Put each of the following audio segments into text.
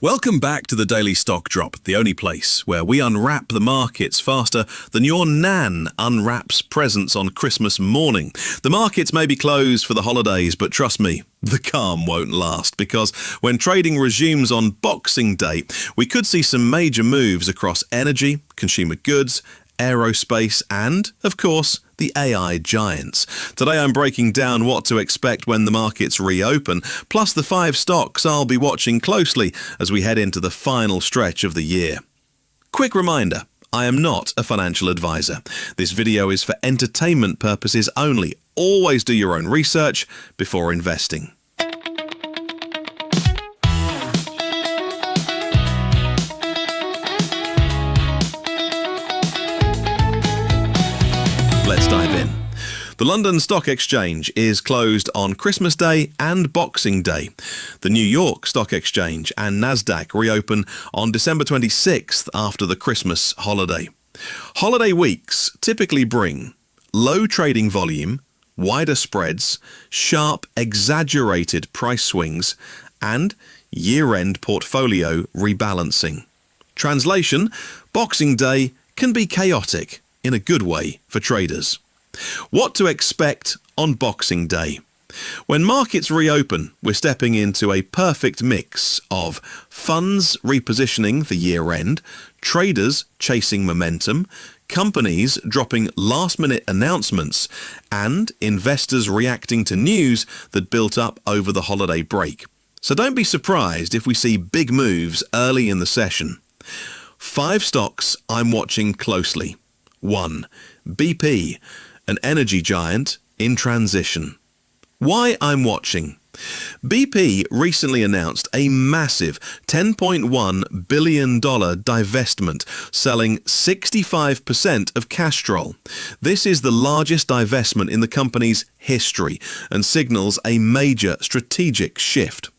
Welcome back to the Daily Stock Drop, the only place where we unwrap the markets faster than your nan unwraps presents on Christmas morning. The markets may be closed for the holidays, but trust me, the calm won't last, because when trading resumes on Boxing Day, we could see some major moves across energy, consumer goods, aerospace and, of course, the AI giants. Today I'm breaking down what to expect when the markets reopen, plus the 5 stocks I'll be watching closely as we head into the final stretch of the year. Quick reminder, I am not a financial advisor. This video is for entertainment purposes only. Always do your own research before investing. Let's dive in. The London Stock Exchange is closed on Christmas Day and Boxing Day. The New York Stock Exchange and Nasdaq reopen on December 26th after the Christmas holiday. Holiday weeks typically bring low trading volume, wider spreads, sharp, exaggerated price swings, and year-end portfolio rebalancing. Translation: Boxing Day can be chaotic in a good way for traders. What to expect on Boxing Day? When markets reopen, we're stepping into a perfect mix of funds repositioning for year-end, traders chasing momentum, companies dropping last-minute announcements, and investors reacting to news that built up over the holiday break. So don't be surprised if we see big moves early in the session. 5 stocks I'm watching closely. 1. BP, an energy giant in transition. Why I'm watching? BP recently announced a massive $10.1 billion divestment, selling 65% of Castrol. This is the largest divestment in the company's history and signals a major strategic shift.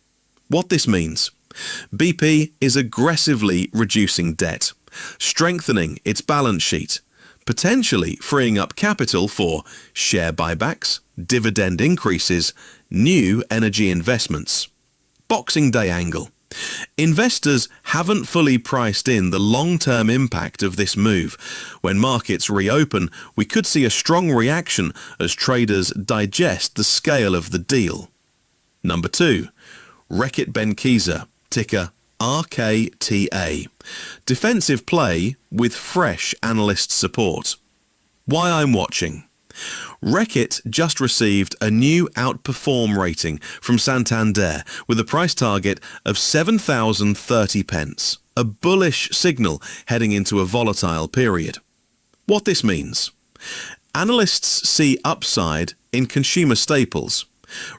What this means? BP is aggressively reducing debt, strengthening its balance sheet, potentially freeing up capital for share buybacks, dividend increases, new energy investments. Boxing Day angle. Investors haven't fully priced in the long-term impact of this move. When markets reopen, we could see a strong reaction as traders digest the scale of the deal. Number 2. Reckitt Benckiser, ticker RKTA. Defensive play with fresh analyst support. Why I'm watching. Reckitt just received a new outperform rating from Santander with a price target of 7,030 pence, a bullish signal heading into a volatile period. What this means? Analysts see upside in consumer staples.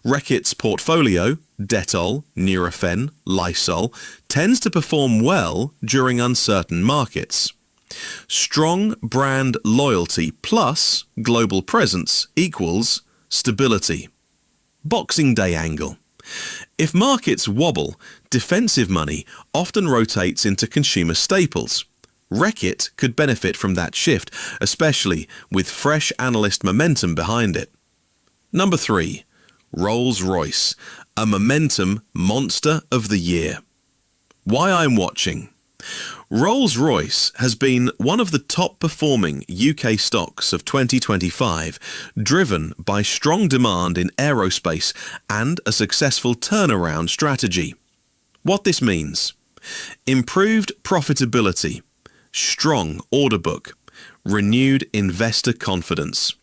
Reckitt's portfolio, Dettol, Nurofen, Lysol, tends to perform well during uncertain markets. Strong brand loyalty plus global presence equals stability. Boxing Day angle. If markets wobble, defensive money often rotates into consumer staples. Reckitt could benefit from that shift, especially with fresh analyst momentum behind it. Number 3. Royce, a momentum monster of the year. Why I'm watching. Royce has been one of the top performing UK stocks of 2025, driven by strong demand in aerospace and a successful turnaround strategy. What this means? Improved profitability, strong order book, renewed investor confidence.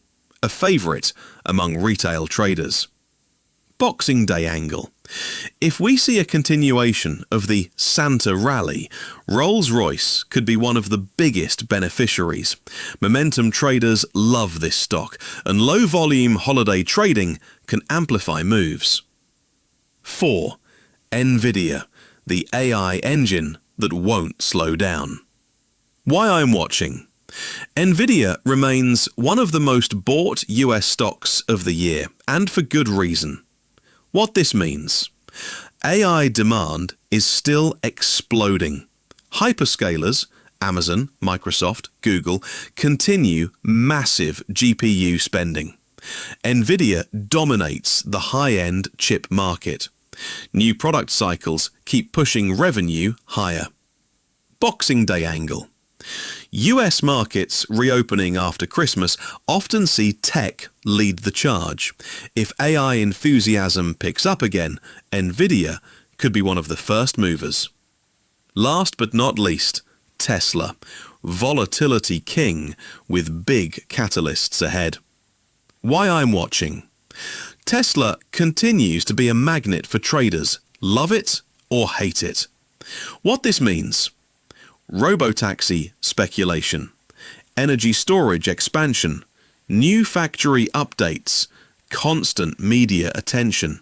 A favourite among retail traders. Boxing Day angle. If we see a continuation of the Santa rally, Royce could be one of the biggest beneficiaries. Momentum traders love this stock, and low-volume holiday trading can amplify moves. 4. Nvidia, the AI engine that won't slow down. Why I'm watching. Nvidia remains one of the most bought US stocks of the year, and for good reason. What this means? AI demand is still exploding. Hyperscalers, Amazon, Microsoft, Google, continue massive GPU spending. Nvidia dominates the high-end chip market. New product cycles keep pushing revenue higher. Boxing Day angle. US markets reopening after Christmas often see tech lead the charge. If AI enthusiasm picks up again, Nvidia could be one of the first movers. Last but not least, Tesla. Volatility king with big catalysts ahead. Why I'm watching. Tesla continues to be a magnet for traders. Love it or hate it. What this means: robotaxi speculation, energy storage expansion, new factory updates, constant media attention,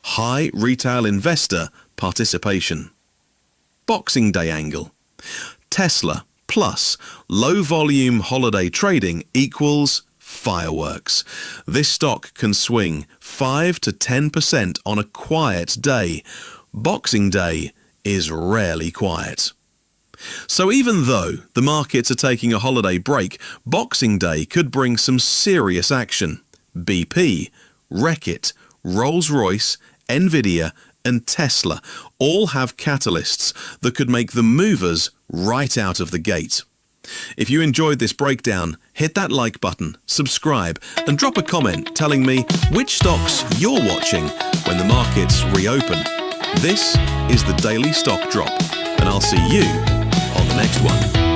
high retail investor participation. Boxing Day angle. Tesla plus low volume holiday trading equals fireworks. This stock can swing 5 to 10% on a quiet day. Boxing Day is rarely quiet. So even though the markets are taking a holiday break, Boxing Day could bring some serious action. BP, Reckitt, Rolls-Royce, Nvidia and Tesla all have catalysts that could make them movers right out of the gate. If you enjoyed this breakdown, hit that like button, subscribe and drop a comment telling me which stocks you're watching when the markets reopen. This is the Daily Stock Drop, and I'll see you on the next one.